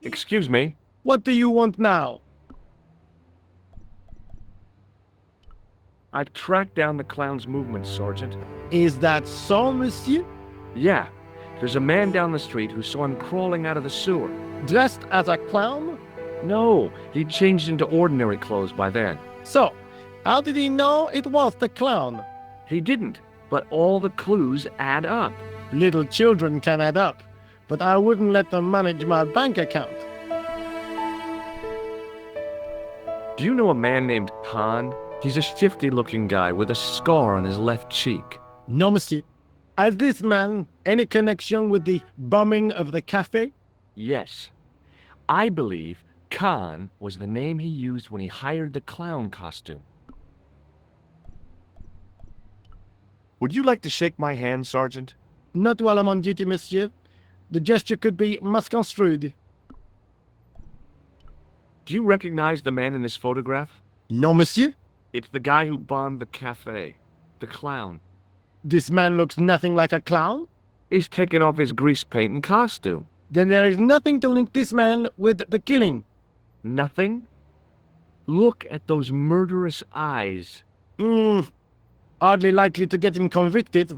Excuse me. What do you want now? I've tracked down the clown's movements, Sergeant. Is that so, monsieur? Yeah, there's a man down the street who saw him crawling out of the sewer. Dressed as a clown? No, he'd changed into ordinary clothes by then. So, how did he know it was the clown? He didn't, but all the clues add up. Little children can add up, but I wouldn't let them manage my bank account. Do you know a man named Khan? He's a shifty-looking guy with a scar on his left cheek. No, monsieur. Has this man any connection with the bombing of the cafe? Yes. I believe Khan was the name he used when he hired the clown costume. Would you like to shake my hand, Sergeant? Not while I'm on duty, monsieur. The gesture could be misconstrued. Do you recognize the man in this photograph? No, monsieur. It's the guy who bombed the cafe. The clown. This man looks nothing like a clown. He's taken off his grease paint and costume. Then there is nothing to link this man with the killing. Nothing? Look at those murderous eyes. Hardly likely to get him convicted.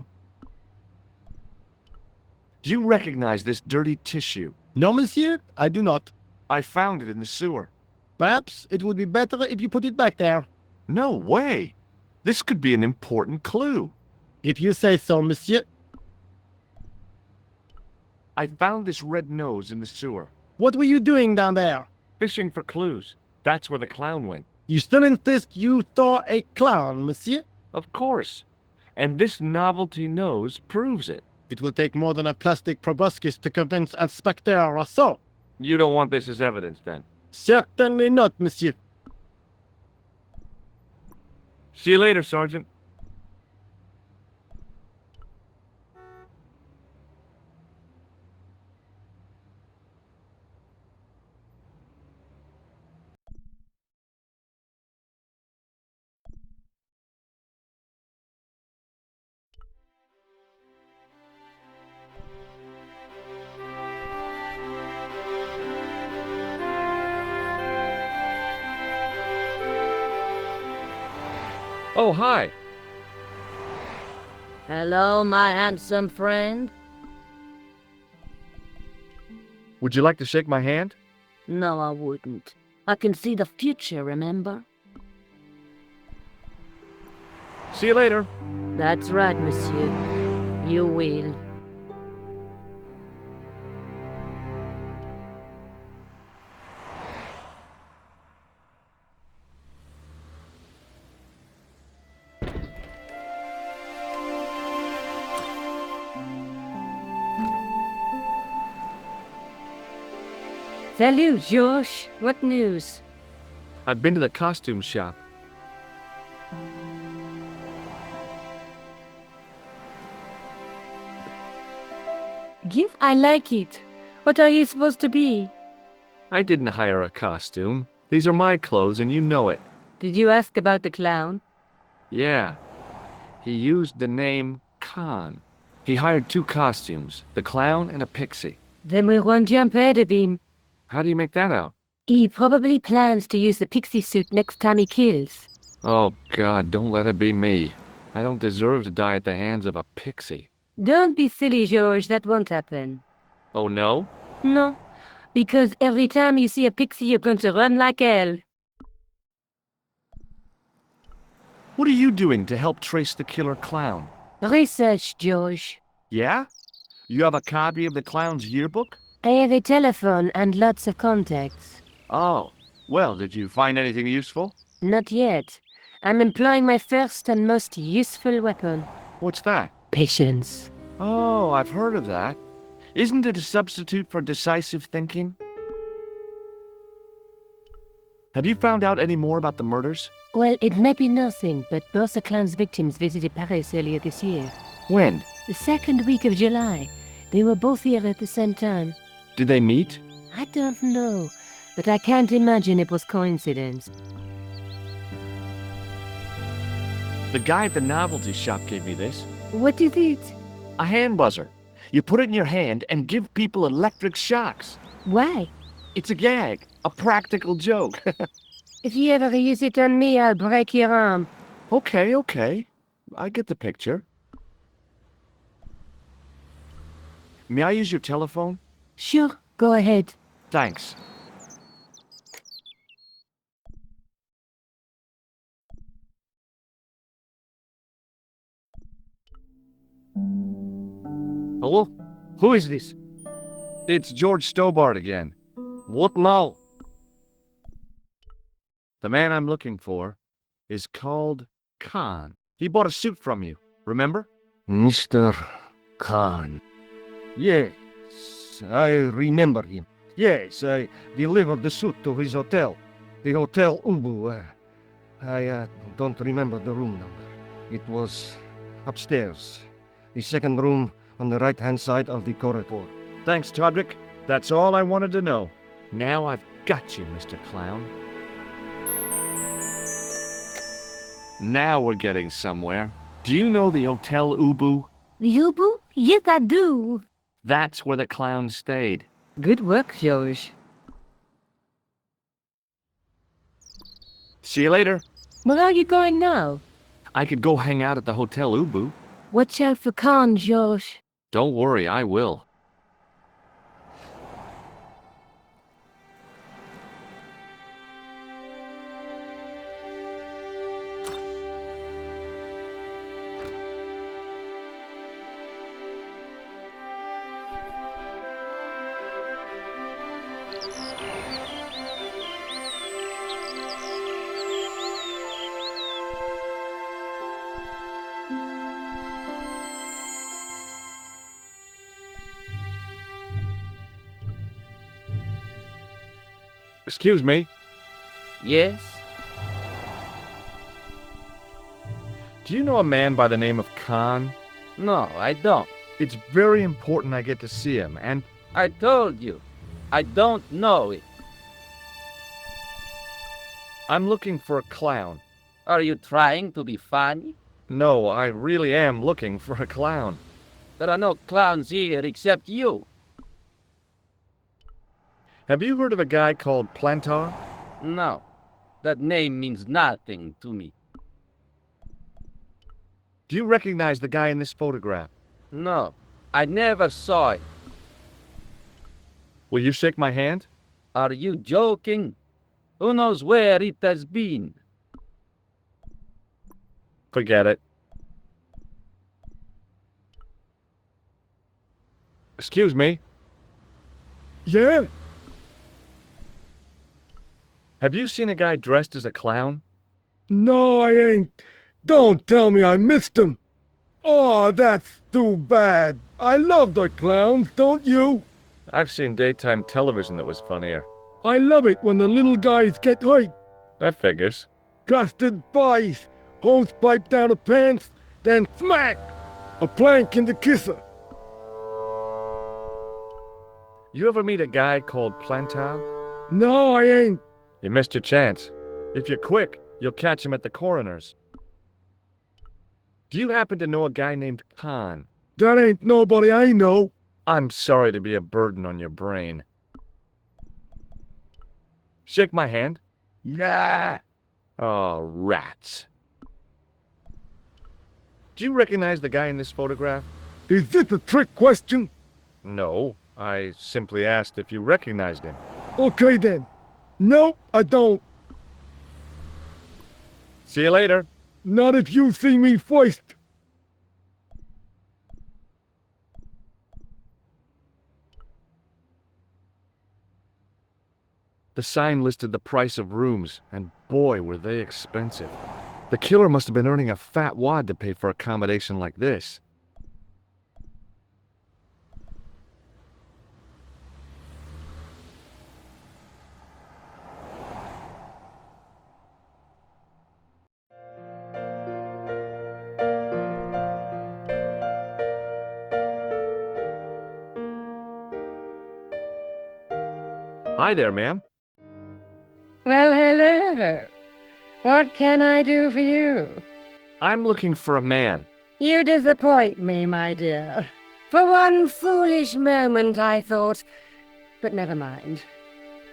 Do you recognize this dirty tissue? No, monsieur, I do not. I found it in the sewer. Perhaps it would be better if you put it back there. No way. This could be an important clue. If you say so, monsieur. I found this red nose in the sewer. What were you doing down there? Fishing for clues. That's where the clown went. You still insist you saw a clown, monsieur? Of course. And this novelty nose proves it. It will take more than a plastic proboscis to convince Inspector Rousseau. You don't want this as evidence, then? Certainly not, monsieur. See you later, Sergeant. Oh, hi. Hello, my handsome friend. Would you like to shake my hand? No, I wouldn't. I can see the future, remember? See you later. That's right, monsieur. You will. Salut, George. What news? I've been to the costume shop. Give, I like it. What are you supposed to be? I didn't hire a costume. These are my clothes and you know it. Did you ask about the clown? Yeah. He used the name Khan. He hired 2 costumes, the clown and a pixie. Then we won't jump ahead of him. How do you make that out? He probably plans to use the pixie suit next time he kills. Oh, God, don't let it be me. I don't deserve to die at the hands of a pixie. Don't be silly, George. That won't happen. Oh, no? No, because every time you see a pixie, you're going to run like hell. What are you doing to help trace the killer clown? Research, George. Yeah? You have a copy of the clown's yearbook? I have a telephone and lots of contacts. Oh, well, did you find anything useful? Not yet. I'm employing my first and most useful weapon. What's that? Patience. Oh, I've heard of that. Isn't it a substitute for decisive thinking? Have you found out any more about the murders? Well, it may be nothing, but both the clown's victims visited Paris earlier this year. When? The second week of July. They were both here at the same time. Did they meet? I don't know, but I can't imagine it was coincidence. The guy at the novelty shop gave me this. What is it? A hand buzzer. You put it in your hand and give people electric shocks. Why? It's a gag, a practical joke. If you ever use it on me, I'll break your arm. Okay, okay. I get the picture. May I use your telephone? Sure, go ahead. Thanks. Hello? Who is this? It's George Stobart again. What now? The man I'm looking for is called Khan. He bought a suit from you, remember? Mr. Khan. Yes, I remember him. Yes, I delivered the suit to his hotel. The Hotel Ubu. I don't remember the room number. It was upstairs. The second room on the right-hand side of the corridor. Thanks, Todrick. That's all I wanted to know. Now I've got you, Mr. Clown. Now we're getting somewhere. Do you know the Hotel Ubu? The Ubu? Yes, I do. That's where the clown stayed. Good work, George. See you later. Where are you going now? I could go hang out at the Hotel Ubu. Watch out for Khan, George. Don't worry, I will. Excuse me. Yes? Do you know a man by the name of Khan? No, I don't. It's very important I get to see him, and I told you. I don't know it. I'm looking for a clown. Are you trying to be funny? No, I really am looking for a clown. There are no clowns here except you. Have you heard of a guy called Plantar? No, that name means nothing to me. Do you recognize the guy in this photograph? No, I never saw it. Will you shake my hand? Are you joking? Who knows where it has been? Forget it. Excuse me. Yeah? Have you seen a guy dressed as a clown? No, I ain't. Don't tell me I missed him. Oh, that's too bad. I love the clowns, don't you? I've seen daytime television that was funnier. I love it when the little guys get hurt. That figures. Custard pies, hose pipe down the pants, then smack! A plank in the kisser. You ever meet a guy called Plantar? No, I ain't. You missed your chance. If you're quick, you'll catch him at the coroner's. Do you happen to know a guy named Khan? That ain't nobody I know. I'm sorry to be a burden on your brain. Shake my hand. Nah. Oh, rats. Do you recognize the guy in this photograph? Is this a trick question? No, I simply asked if you recognized him. Okay then. No, I don't. See you later. Not if you see me first. The sign listed the price of rooms, and boy, were they expensive. The killer must have been earning a fat wad to pay for accommodation like this. Hi there, ma'am. Well, hello. What can I do for you? I'm looking for a man. You disappoint me, my dear. For one foolish moment I thought... But never mind.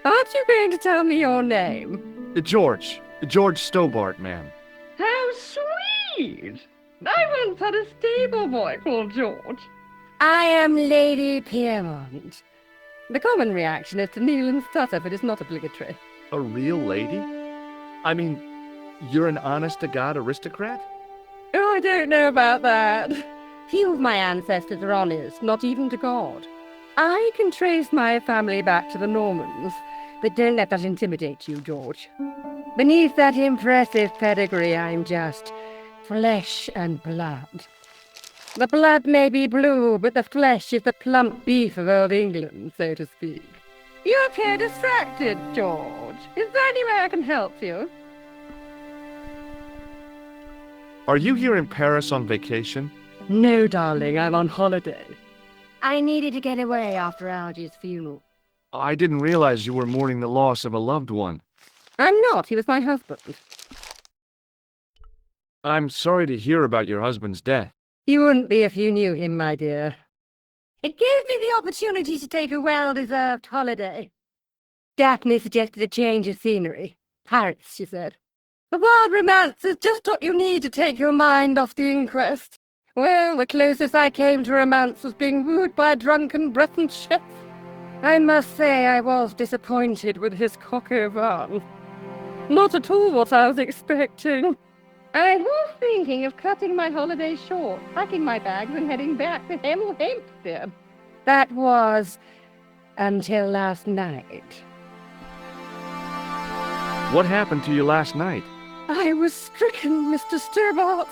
Aren't you going to tell me your name? George. George Stobart, ma'am. How sweet! I once had a stable boy called George. I am Lady Piermont. The common reaction is to kneel and stutter, but it's not obligatory. A real lady? I mean, you're an honest-to-God aristocrat? Oh, I don't know about that. Few of my ancestors are honest, not even to God. I can trace my family back to the Normans, but don't let that intimidate you, George. Beneath that impressive pedigree, I'm just flesh and blood. The blood may be blue, but the flesh is the plump beef of old England, so to speak. You appear distracted, George. Is there any way I can help you? Are you here in Paris on vacation? No, darling, I'm on holiday. I needed to get away after Algy's funeral. I didn't realize you were mourning the loss of a loved one. I'm not. He was my husband. I'm sorry to hear about your husband's death. You wouldn't be if you knew him, my dear. It gave me the opportunity to take a well-deserved holiday. Daphne suggested a change of scenery. Paris, she said. The wild romance is just what you need to take your mind off the inquest. Well, the closest I came to romance was being wooed by a drunken Breton chef. I must say I was disappointed with his coq au vin. Not at all what I was expecting. I was thinking of cutting my holiday short, packing my bags and heading back to Hempstead. That was until last night. What happened to you last night? I was stricken, Mr. Stobart.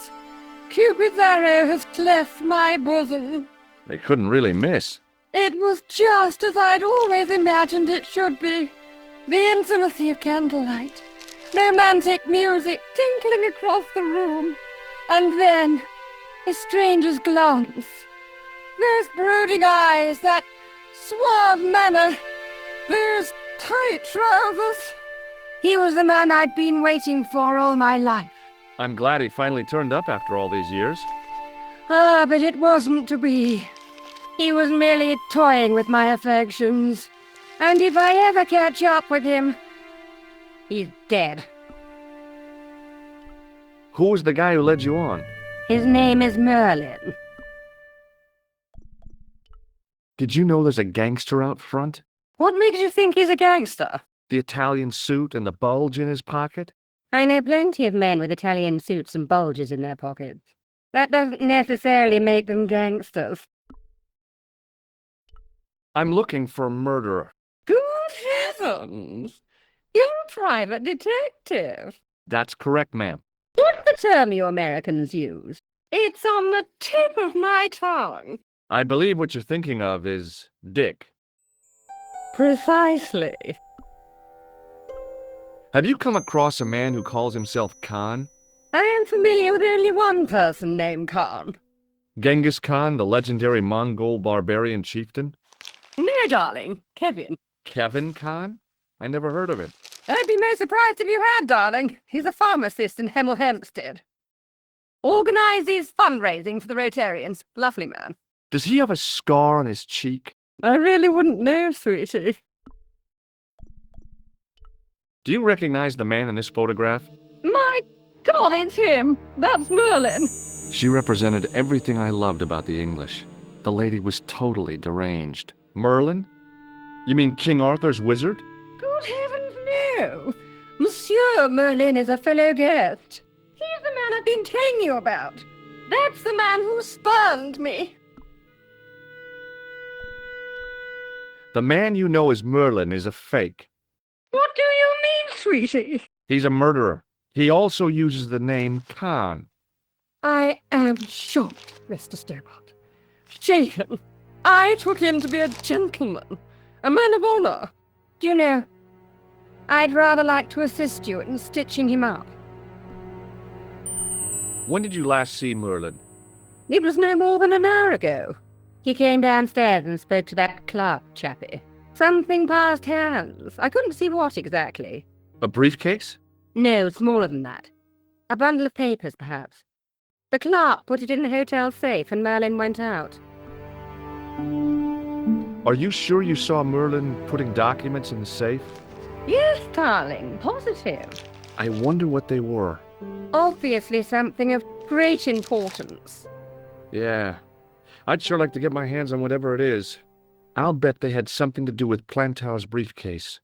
Cupid's arrow has cleft my bosom. They couldn't really miss. It was just as I'd always imagined it should be. The intimacy of candlelight, romantic music tinkling across the room, and then a stranger's glance. Those brooding eyes, that suave manner, those tight trousers. He was the man I'd been waiting for all my life. I'm glad he finally turned up after all these years. Ah, but it wasn't to be. He was merely toying with my affections. And if I ever catch up with him, he's dead. Who was the guy who led you on? His name is Merlin. Did you know there's a gangster out front? What makes you think he's a gangster? The Italian suit and the bulge in his pocket? I know plenty of men with Italian suits and bulges in their pockets. That doesn't necessarily make them gangsters. I'm looking for a murderer. Good heavens! You're a private detective. That's correct, ma'am. What's the term you Americans use? It's on the tip of my tongue. I believe what you're thinking of is Dick. Precisely. Have you come across a man who calls himself Khan? I am familiar with only one person named Khan. Genghis Khan, the legendary Mongol barbarian chieftain? No, darling. Kevin. Kevin Khan? I never heard of him. I'd be most surprised if you had, darling. He's a pharmacist in Hempstead. Organizes fundraising for the Rotarians. Lovely man. Does he have a scar on his cheek? I really wouldn't know, sweetie. Do you recognize the man in this photograph? My God, it's him. That's Merlin. She represented everything I loved about the English. The lady was totally deranged. Merlin? You mean King Arthur's wizard? Good heavens, no. Monsieur Merlin is a fellow guest. He's the man I've been telling you about. That's the man who spurned me. The man you know as Merlin is a fake. What do you mean, sweetie? He's a murderer. He also uses the name Khan. I am shocked, Mr. Stobart. Shaken. I took him to be a gentleman, a man of honor. Do you know, I'd rather like to assist you in stitching him up. When did you last see Merlin? It was no more than an hour ago. He came downstairs and spoke to that clerk chappie. Something passed hands. I couldn't see what exactly. A briefcase? No, smaller than that. A bundle of papers, perhaps. The clerk put it in the hotel safe and Merlin went out. Are you sure you saw Merlin putting documents in the safe? Yes, darling, positive. I wonder what they were. Obviously something of great importance. Yeah, I'd sure like to get my hands on whatever it is. I'll bet they had something to do with Plantow's briefcase.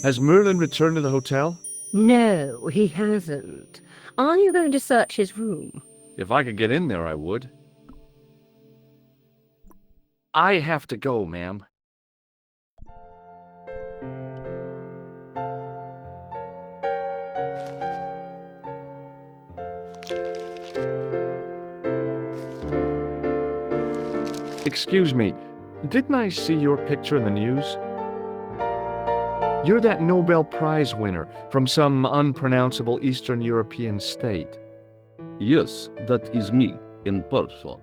Has Merlin returned to the hotel? No, he hasn't. Are you going to search his room? If I could get in there, I would. I have to go, ma'am. Excuse me, didn't I see your picture in the news? You're that Nobel Prize winner from some unpronounceable Eastern European state. Yes, that is me, in person.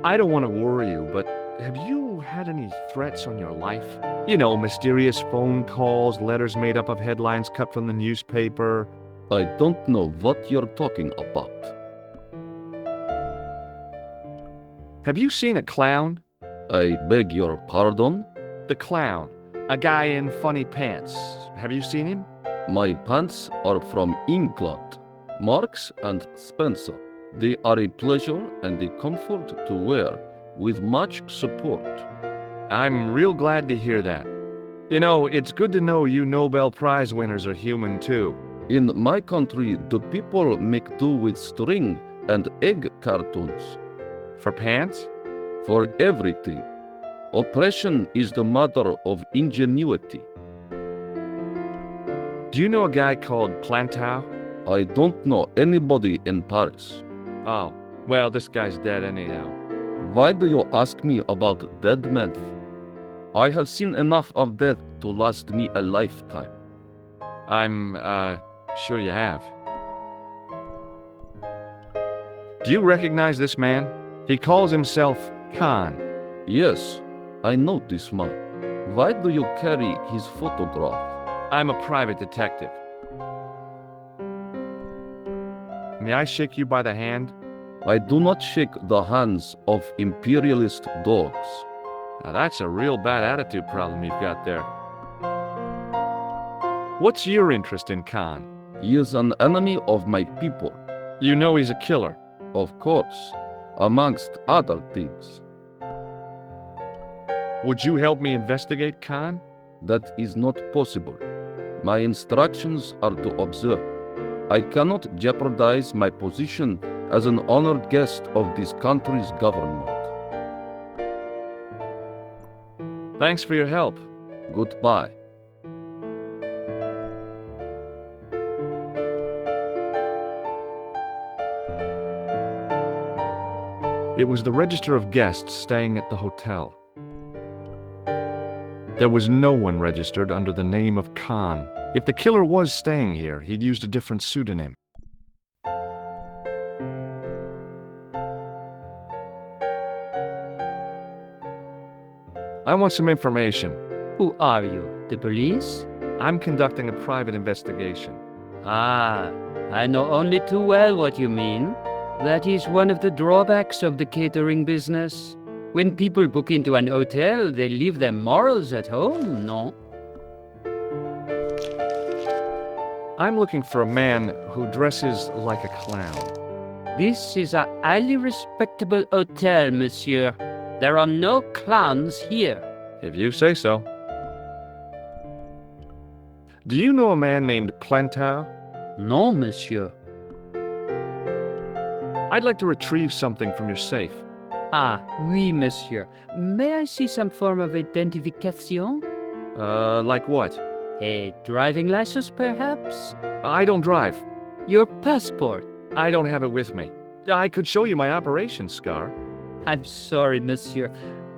I don't want to worry you, but have you had any threats on your life? You know, mysterious phone calls, letters made up of headlines cut from the newspaper. I don't know what you're talking about. Have you seen a clown? I beg your pardon? The clown. A guy in funny pants. Have you seen him? My pants are from England, Marks and Spencer. They are a pleasure and a comfort to wear, with much support. I'm real glad to hear that. You know, it's good to know you Nobel Prize winners are human too. In my country, the people make do with string and egg cartoons. For pants? For everything. Oppression is the mother of ingenuity. Do you know a guy called Plantow? I don't know anybody in Paris. Oh, well, this guy's dead anyhow. Why do you ask me about dead men? I have seen enough of death to last me a lifetime. I'm, sure you have. Do you recognize this man? He calls himself Khan. Yes, I know this man. Why do you carry his photograph? I'm a private detective. May I shake you by the hand? I do not shake the hands of imperialist dogs. Now that's a real bad attitude problem you've got there. What's your interest in Khan? He is an enemy of my people. You know he's a killer. Of course, amongst other things. Would you help me investigate Khan? That is not possible. My instructions are to observe. I cannot jeopardize my position as an honored guest of this country's government. Thanks for your help. Goodbye. It was the register of guests staying at the hotel. There was no one registered under the name of Khan. If the killer was staying here, he'd used a different pseudonym. I want some information. Who are you? The police? I'm conducting a private investigation. Ah, I know only too well what you mean. That is one of the drawbacks of the catering business. When people book into an hotel, they leave their morals at home, no? I'm looking for a man who dresses like a clown. This is a highly respectable hotel, monsieur. There are no clowns here. If you say so. Do you know a man named Plantow? No, monsieur. I'd like to retrieve something from your safe. Ah, oui, monsieur. May I see some form of identification? Like what? A driving license, perhaps? I don't drive. Your passport? I don't have it with me. I could show you my operation scar. I'm sorry, monsieur.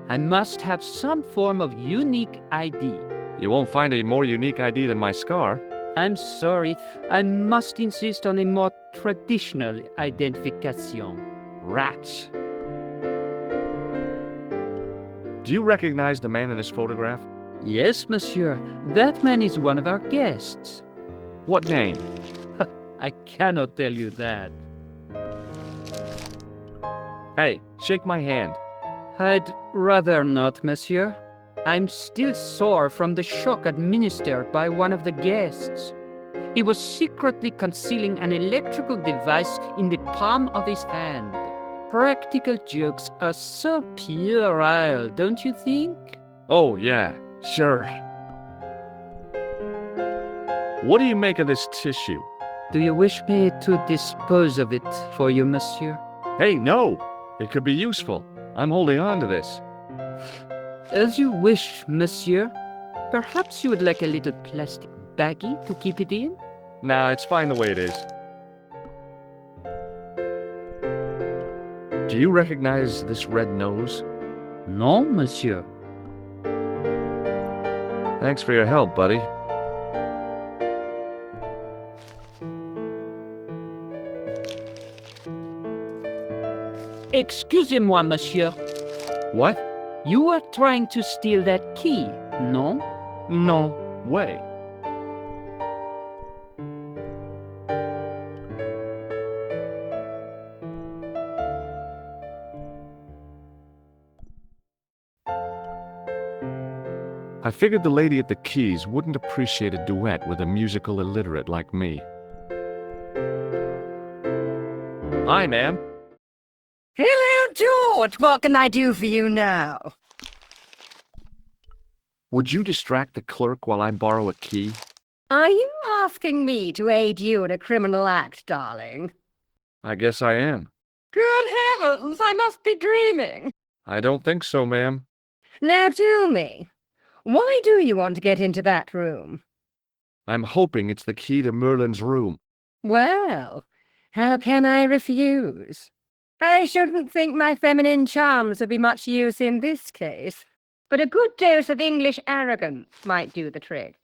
I must have some form of unique ID. You won't find a more unique ID than my scar. I'm sorry. I must insist on a more traditional identification. Rats. Do you recognize the man in this photograph? Yes, monsieur. That man is one of our guests. What name? I cannot tell you that. Hey, shake my hand. I'd rather not, monsieur. I'm still sore from the shock administered by one of the guests. He was secretly concealing an electrical device in the palm of his hand. Practical jokes are so puerile, don't you think? Oh, yeah, sure. What do you make of this tissue? Do you wish me to dispose of it for you, monsieur? Hey, no! It could be useful. I'm holding on to this. As you wish, monsieur. Perhaps you would like a little plastic baggie to keep it in? Nah, it's fine the way it is. Do you recognize this red nose? No, monsieur. Thanks for your help, buddy. Excusez-moi, monsieur. What? You are trying to steal that key, no? No way. I figured the lady at the keys wouldn't appreciate a duet with a musical illiterate like me. Hi, ma'am. Hello, George. What can I do for you now? Would you distract the clerk while I borrow a key? Are you asking me to aid you in a criminal act, darling? I guess I am. Good heavens, I must be dreaming. I don't think so, ma'am. Now tell me, why do you want to get into that room? I'm hoping it's the key to Merlin's room. Well, how can I refuse? I shouldn't think my feminine charms would be much use in this case, but a good dose of English arrogance might do the trick.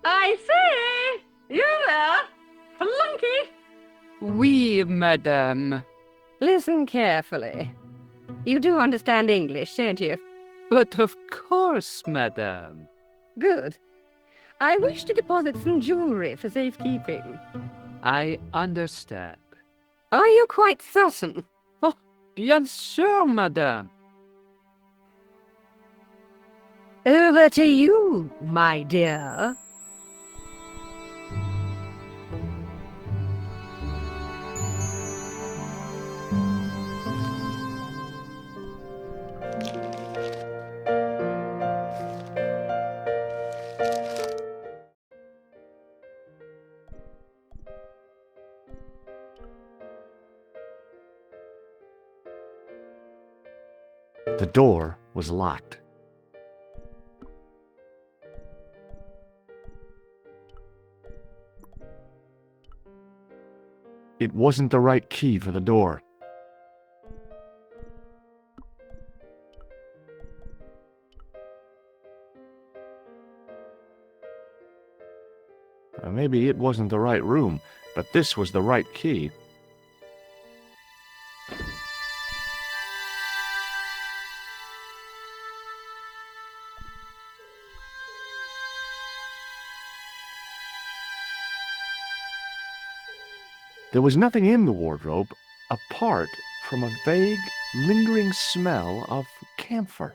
I say, you there, flunky. Oui, madame. Listen carefully. You do understand English, don't you? But of course, madame. Good. I wish to deposit some jewelry for safekeeping. I understand. Are you quite certain? Oh, bien sûr, madame. Over to you, my dear. The door was locked. It wasn't the right key for the door. Maybe it wasn't the right room, but this was the right key. There was nothing in the wardrobe apart from a vague, lingering smell of camphor.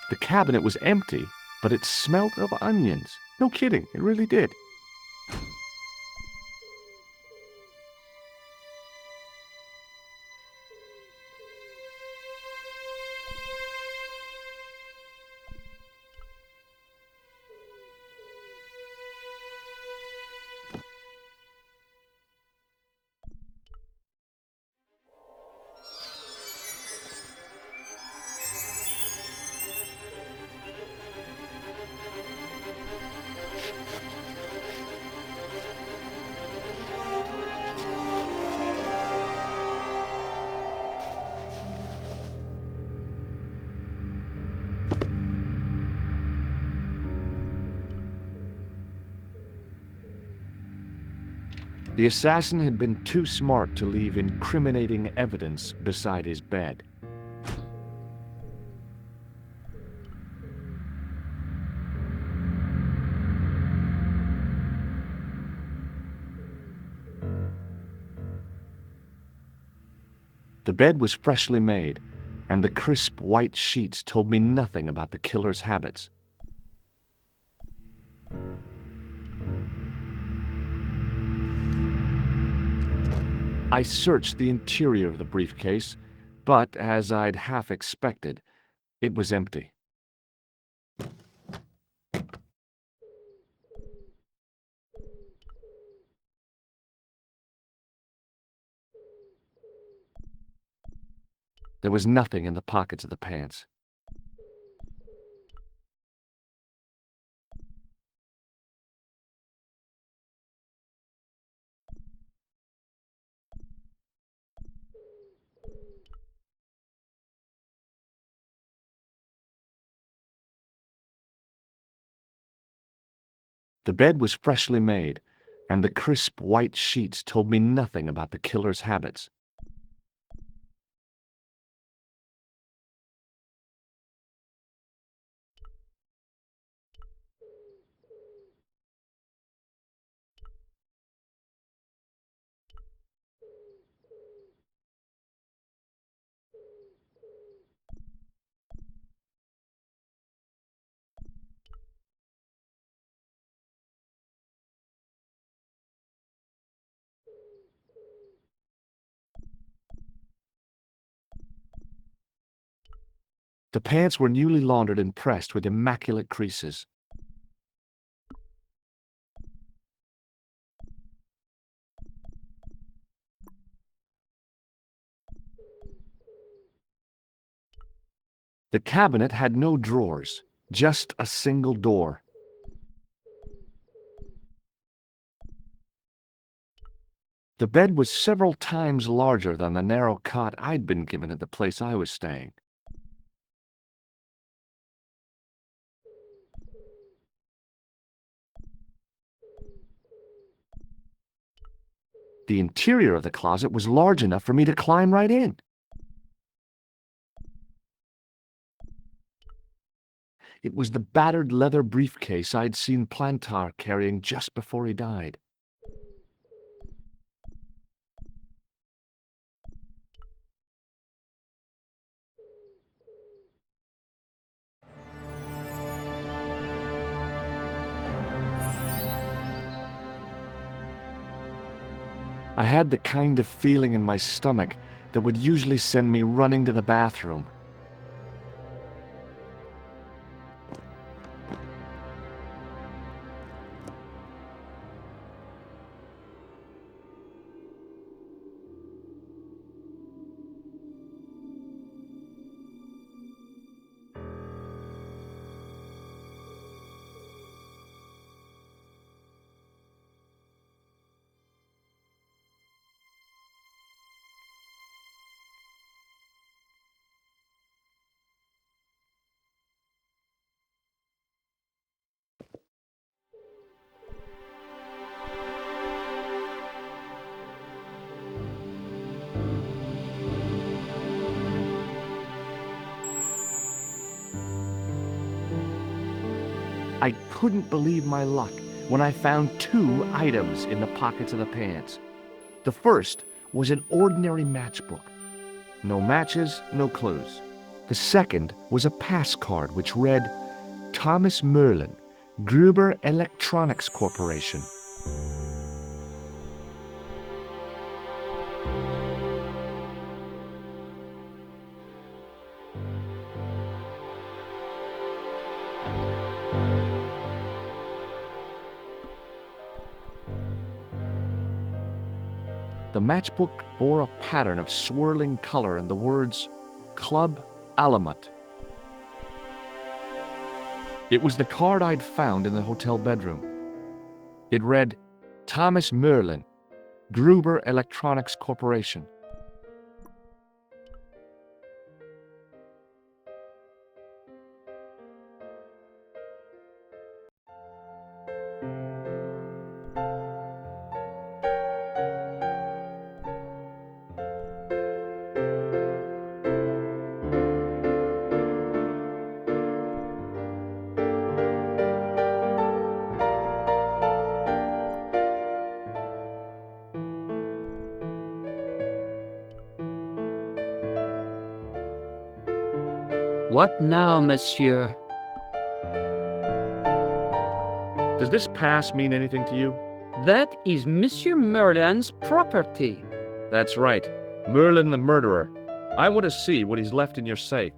The cabinet was empty, but it smelt of onions. No kidding, it really did. The assassin had been too smart to leave incriminating evidence beside his bed. The bed was freshly made, and the crisp white sheets told me nothing about the killer's habits. I searched the interior of the briefcase, but as I'd half expected, it was empty. There was nothing in the pockets of the pants. The bed was freshly made, and the crisp white sheets told me nothing about the killer's habits. The pants were newly laundered and pressed with immaculate creases. The cabinet had no drawers, just a single door. The bed was several times larger than the narrow cot I'd been given at the place I was staying. The interior of the closet was large enough for me to climb right in. It was the battered leather briefcase I'd seen Plantar carrying just before he died. I had the kind of feeling in my stomach that would usually send me running to the bathroom. I couldn't believe my luck when I found two items in the pockets of the pants. The first was an ordinary matchbook. No matches, no clues. The second was a pass card which read, Thomas Merlin, Gruber Electronics Corporation. The matchbook bore a pattern of swirling color and the words, Club Alamut. It was the card I'd found in the hotel bedroom. It read, Thomas Merlin, Gruber Electronics Corporation. What now, monsieur? Does this pass mean anything to you? That is Monsieur Merlin's property. That's right. Merlin the murderer. I want to see what he's left in your safe.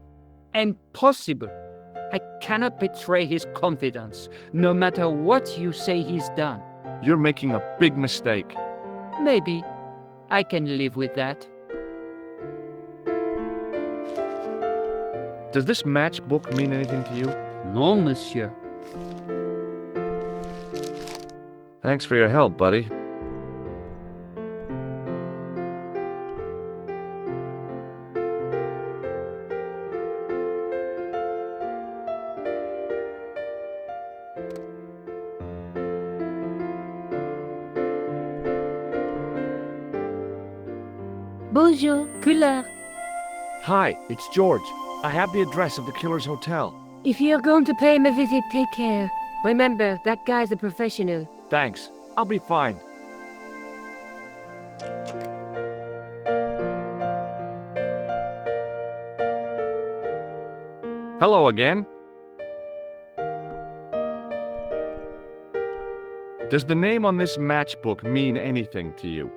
Impossible. I cannot betray his confidence, no matter what you say he's done. You're making a big mistake. Maybe. I can live with that. Does this matchbook mean anything to you? No, monsieur. Thanks for your help, buddy. Bonjour, couleur. Hi, it's George. I have the address of the killer's hotel. If you're going to pay him a visit, take care. Remember, that guy's a professional. Thanks. I'll be fine. Hello again. Does the name on this matchbook mean anything to you?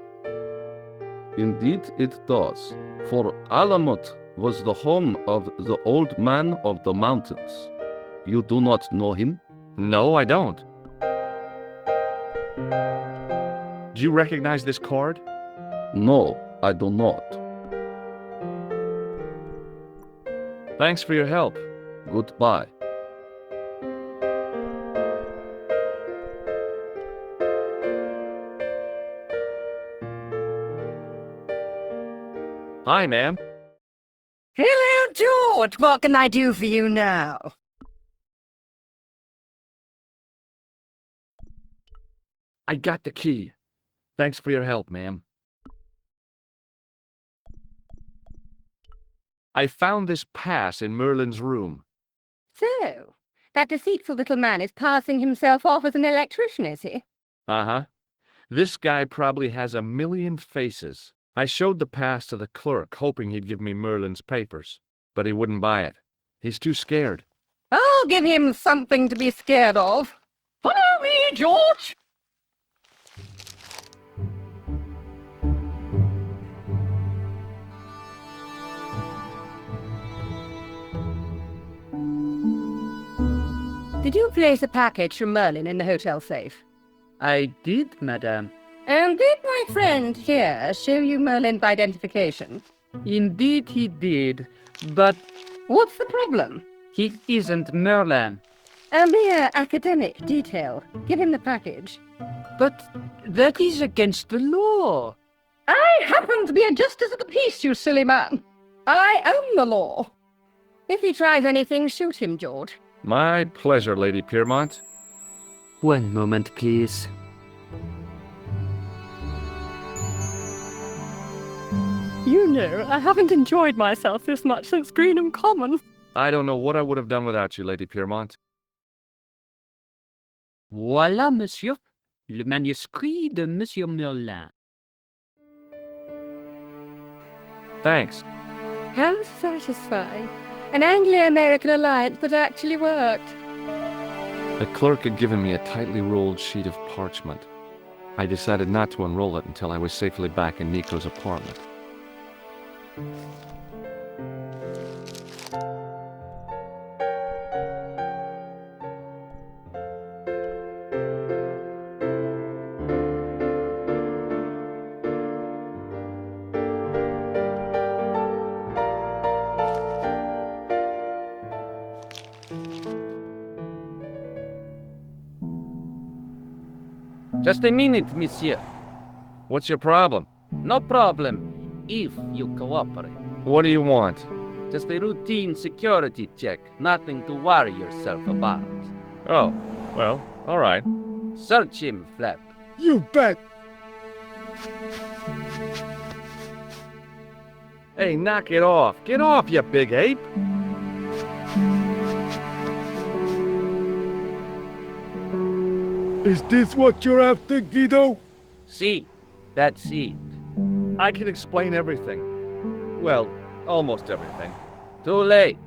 Indeed it does, for Alamut was the home of the Old Man of the Mountains. You do not know him? No, I don't. Do you recognize this card? No, I do not. Thanks for your help. Goodbye. Hi, ma'am. Hello, George. What can I do for you now? I got the key. Thanks for your help, ma'am. I found this pass in Merlin's room. So, that deceitful little man is passing himself off as an electrician, is he? Uh-huh. This guy probably has a million faces. I showed the pass to the clerk, hoping he'd give me Merlin's papers, but he wouldn't buy it. He's too scared. I'll give him something to be scared of. Follow me, George! Did you place a package from Merlin in the hotel safe? I did, madame. And did my friend here show you Merlin's identification? Indeed he did, but What's the problem? he isn't Merlin. A mere academic detail. Give him the package. But that is against the law. I happen to be a justice of the peace, you silly man. I own the law. If he tries anything, shoot him, George. My pleasure, Lady Piermont. One moment, please. You know, I haven't enjoyed myself this much since Greenham Common. I don't know what I would have done without you, Lady Piermont. Voilà, monsieur. Le manuscrit de Monsieur Merlin. Thanks. How satisfying. An Anglo-American alliance that actually worked. The clerk had given me a tightly rolled sheet of parchment. I decided not to unroll it until I was safely back in Nico's apartment. Just a minute, monsieur. What's your problem? No problem, if you cooperate. What do you want? Just a routine security check, nothing to worry yourself about. Oh, well, all right. Search him, Flap. You bet! Hey, knock it off. Get off, you big ape. Is this what you're after, Guido? See, that's it. I can explain everything. Well, almost everything. Too late.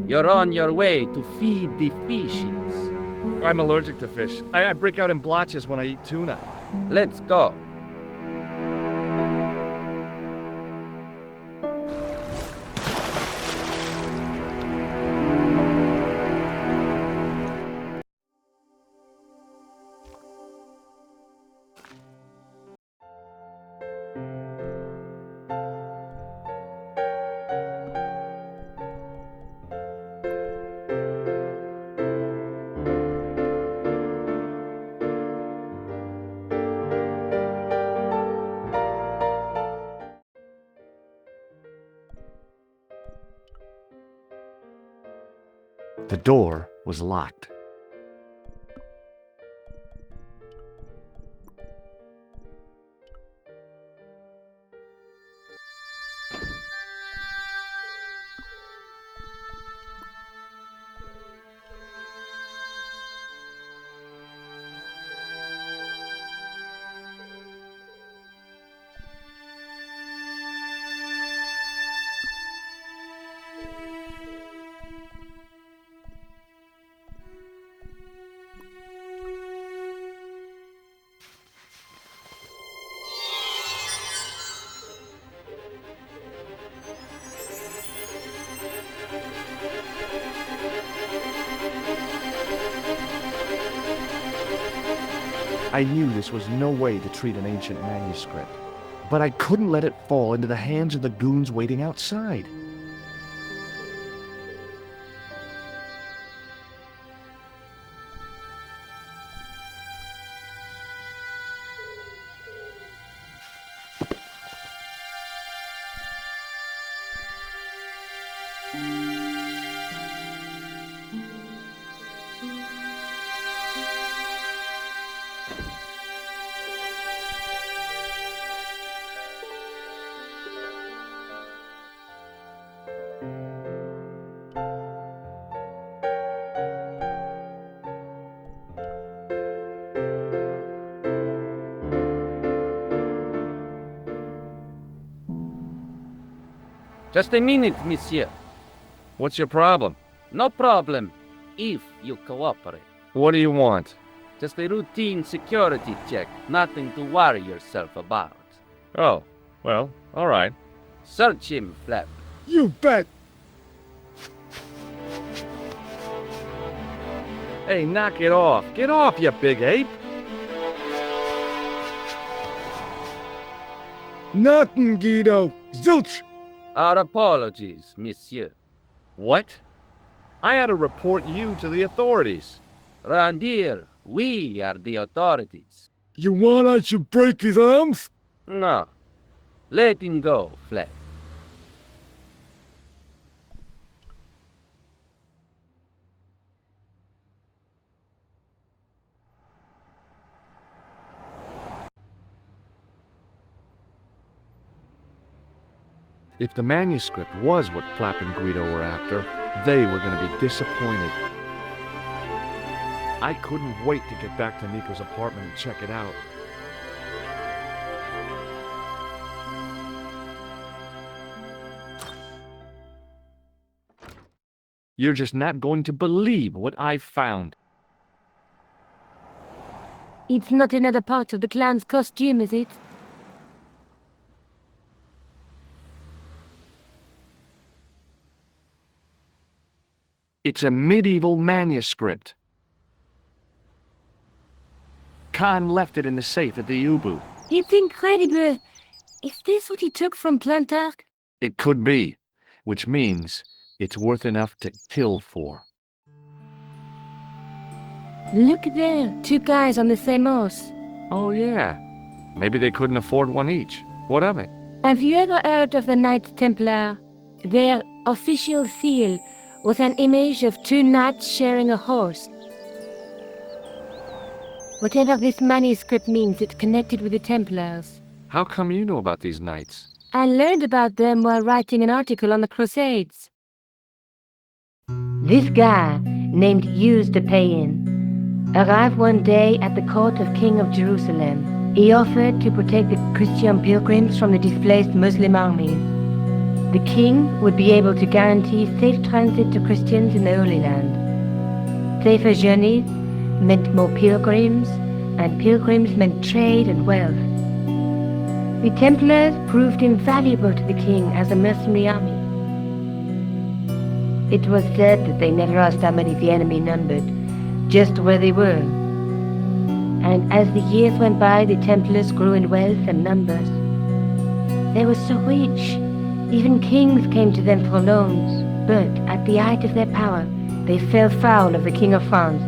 You're on your way to feed the fishes. I'm allergic to fish. I break out in blotches when I eat tuna. Let's go. The door was locked. I knew this was no way to treat an ancient manuscript, but I couldn't let it fall into the hands of the goons waiting outside. Just a minute, monsieur. What's your problem? No problem, if you cooperate. What do you want? Just a routine security check, nothing to worry yourself about. Oh, well, all right. Search him, Flap. You bet! Hey, knock it off. Get off, you big ape. Nothing, Guido. Zilch! Our apologies, monsieur. What? I had to report you to the authorities. Round here, we are the authorities. You want I should break his arms? No. Let him go, Flap. If the manuscript was what Flap and Guido were after, they were going to be disappointed. I couldn't wait to get back to Nico's apartment and check it out. You're just not going to believe what I found. It's not another part of the clown's costume, is it? It's a medieval manuscript. Khan left it in the safe at the U-boot. It's incredible. Is this what he took from Plantark? It could be, which means it's worth enough to kill for. Look there, two guys on the same horse. Oh yeah, maybe they couldn't afford one each. What of it? Have you ever heard of the Knights Templar? Their official seal was an image of two knights sharing a horse. Whatever this manuscript means, it's connected with the Templars. How come you know about these knights? I learned about them while writing an article on the Crusades. This guy, named Hughes the Pagan, arrived one day at the court of King of Jerusalem. He offered to protect the Christian pilgrims from the displaced Muslim army. The king would be able to guarantee safe transit to Christians in the Holy Land. Safer journeys meant more pilgrims, and pilgrims meant trade and wealth. The Templars proved invaluable to the king as a mercenary army. It was said that they never asked how many the enemy numbered, just where they were. And as the years went by, the Templars grew in wealth and numbers. They were so rich, even kings came to them for loans, but at the height of their power, they fell foul of the King of France.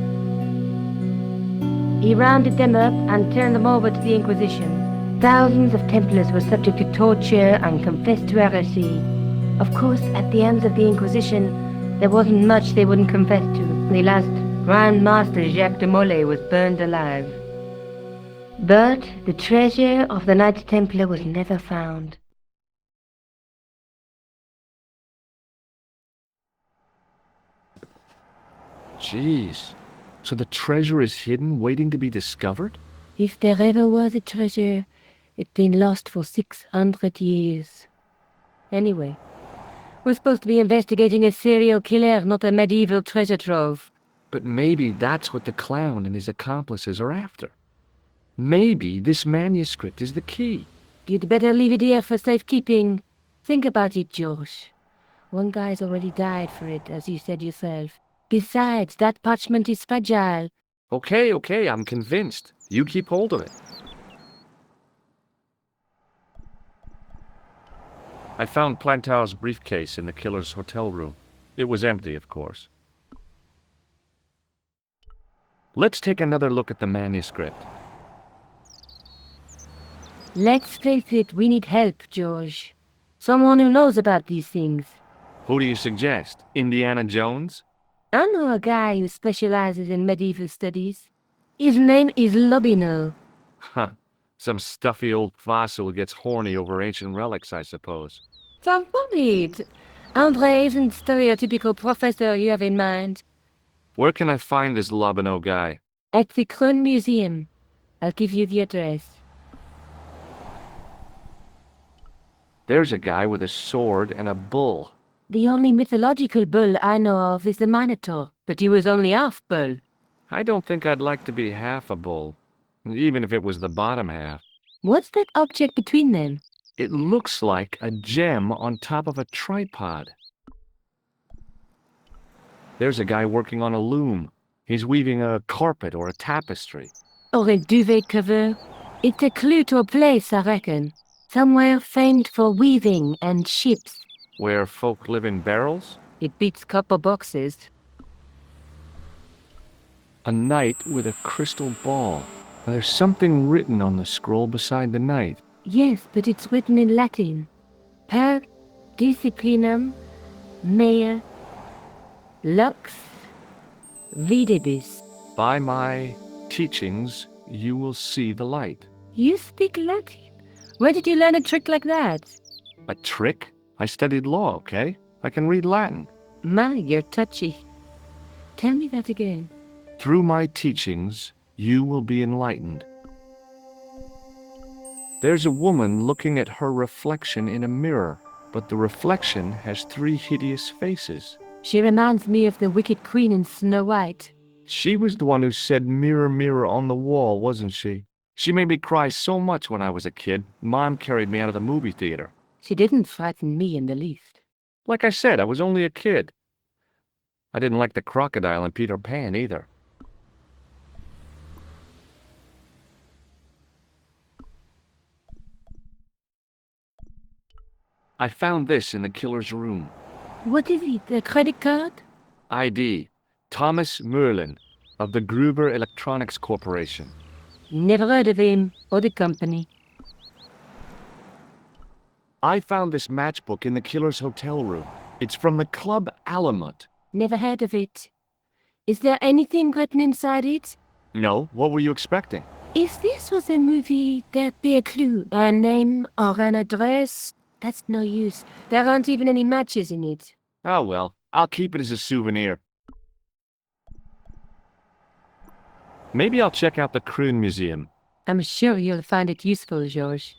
He rounded them up and turned them over to the Inquisition. Thousands of Templars were subject to torture and confessed to heresy. Of course, at the hands of the Inquisition, there wasn't much they wouldn't confess to. The last Grand Master Jacques de Molay was burned alive. But the treasure of the Knights Templar was never found. Jeez. So the treasure is hidden, waiting to be discovered? If there ever was a treasure, it's been lost for 600 years. Anyway, we're supposed to be investigating a serial killer, not a medieval treasure trove. But maybe that's what the clown and his accomplices are after. Maybe this manuscript is the key. You'd better leave it here for safekeeping. Think about it, George. One guy's already died for it, as you said yourself. Besides, that parchment is fragile. Okay, I'm convinced. You keep hold of it. I found Plantow's briefcase in the killer's hotel room. It was empty, of course. Let's take another look at the manuscript. Let's face it, we need help, George. Someone who knows about these things. Who do you suggest? Indiana Jones? I know a guy who specializes in medieval studies. His name is Lobino. Huh. Some stuffy old fossil who gets horny over ancient relics, I suppose. So worried. Andre isn't the stereotypical professor you have in mind. Where can I find this Lobino guy? At the Kroon Museum. I'll give you the address. There's a guy with a sword and a bull. The only mythological bull I know of is the Minotaur, but he was only half bull. I don't think I'd like to be half a bull, even if it was the bottom half. What's that object between them? It looks like a gem on top of a tripod. There's a guy working on a loom. He's weaving a carpet or a tapestry. Or a duvet cover? It's a clue to a place, I reckon. Somewhere famed for weaving and ships. Where folk live in barrels? It beats copper boxes. A knight with a crystal ball. And there's something written on the scroll beside the knight. Yes, but it's written in Latin. Per disciplinam mea lux videbis. By my teachings, you will see the light. You speak Latin? Where did you learn a trick like that? A trick? I studied law, okay? I can read Latin. My, you're touchy. Tell me that again. Through my teachings, you will be enlightened. There's a woman looking at her reflection in a mirror, but the reflection has 3 hideous faces. She reminds me of the wicked queen in Snow White. She was the one who said, "Mirror, mirror on the wall," wasn't she? She made me cry so much when I was a kid, Mom carried me out of the movie theater. She didn't frighten me in the least. Like I said, I was only a kid. I didn't like the crocodile in Peter Pan either. I found this in the killer's room. What is it, a credit card? ID, Thomas Merlin, of the Gruber Electronics Corporation. Never heard of him, or the company. I found this matchbook in the killer's hotel room. It's from the Club Alamut. Never heard of it. Is there anything written inside it? No, what were you expecting? If this was a movie, there'd be a clue, a name or an address. That's no use. There aren't even any matches in it. Oh well, I'll keep it as a souvenir. Maybe I'll check out the Kroon Museum. I'm sure you'll find it useful, George.